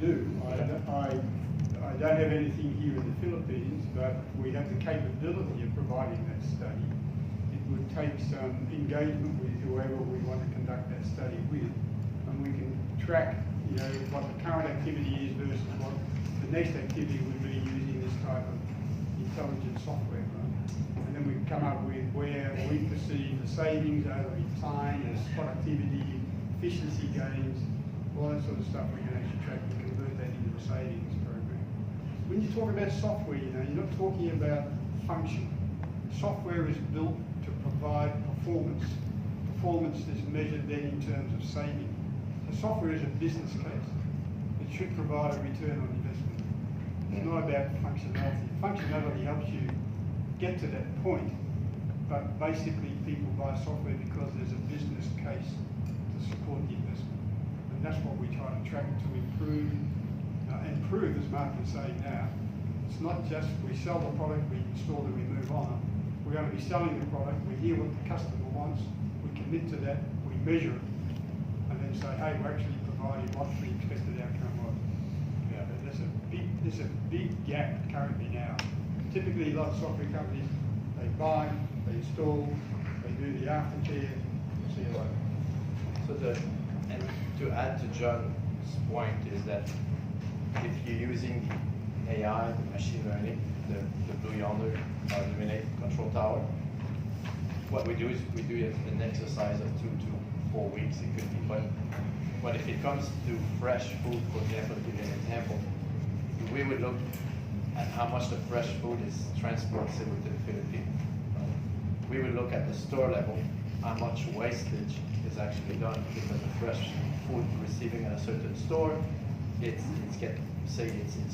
do. I don't have anything here in the Philippines, but we have the capability of providing that study. It would take some engagement with whoever we want to conduct that study with, and we can track, you know, what the current activity is versus what the next activity would be using this type of intelligent software. Right? And then we come up with where we perceive the savings over time, as productivity, efficiency gains, all that sort of stuff we can actually track and convert that into a savings program. When you talk about software, you know, you're not talking about function. Software is built to provide performance. Performance is measured then in terms of saving. So software is a business case. It should provide a return on investment. It's not about functionality. Functionality helps you get to that point, but basically people buy software because there's a business case to support the investment. And that's what we try to track to improve, as Mark is saying now. It's not just we sell the product, we install it, we move on. We're going to be selling the product, we hear what the customer wants, we commit to that, we measure it, and then say, hey, we're actually providing what the expected outcome was. Yeah, but there's a big gap currently now. Typically, a lot of software companies, they buy, they install, they do the aftercare, see you later. So and to add to John's point is that if you're using the AI, the machine learning, the Blue Yonder or Illuminate control tower, what we do is we do an exercise of 2 to 4 weeks. It could be, but if it comes to fresh food, for example, to give you an example, we would look at how much the fresh food is transported to the Philippines. We would look at the store level, how much wastage is actually done because the fresh food receiving at a certain store, it's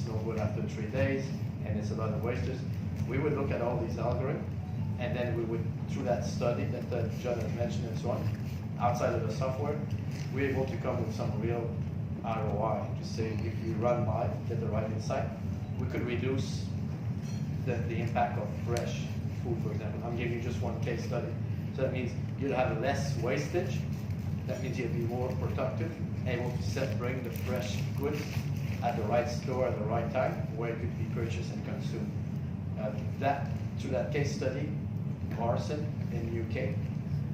no good after 3 days, and it's a lot of wastage. We would look at all these algorithms, and then we would, through that study that John has mentioned and so on, outside of the software, we're able to come with some real ROI to say if you run by, get the right insight, we could reduce the impact of fresh food, for example. I'm giving you just one case study. So that means you'll have less wastage. That means you'll be more productive, able to bring the fresh goods at the right store at the right time where it could be purchased and consumed. Through that case study, Morrison in the UK,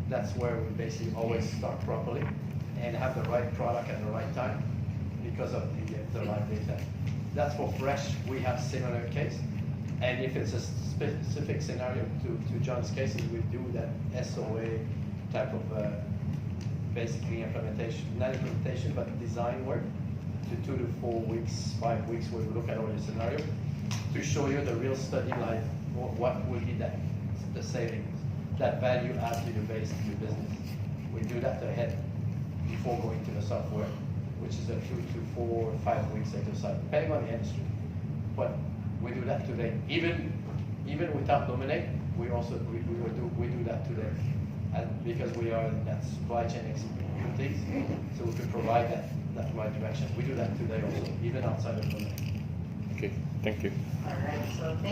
that's where we basically always start properly and have the right product at the right time because of the right data. That's for fresh. We have similar case. And if it's a specific scenario to John's cases, we do that SOA type of basically implementation, not implementation, but design work to 2 to 4 weeks, 5 weeks, where we look at all your scenario to show you the real study like what would be the savings, that value add to your base, to your business. We do that ahead before going to the software, which is a 2 to 4 or 5 weeks exercise, depending on the industry. But we do that today. Even without Illuminate, we do that today. And because we are in that supply chain expertise, so we can provide that right direction. We do that today also, even outside of Illuminate. Okay, thank you. All right, so thank you.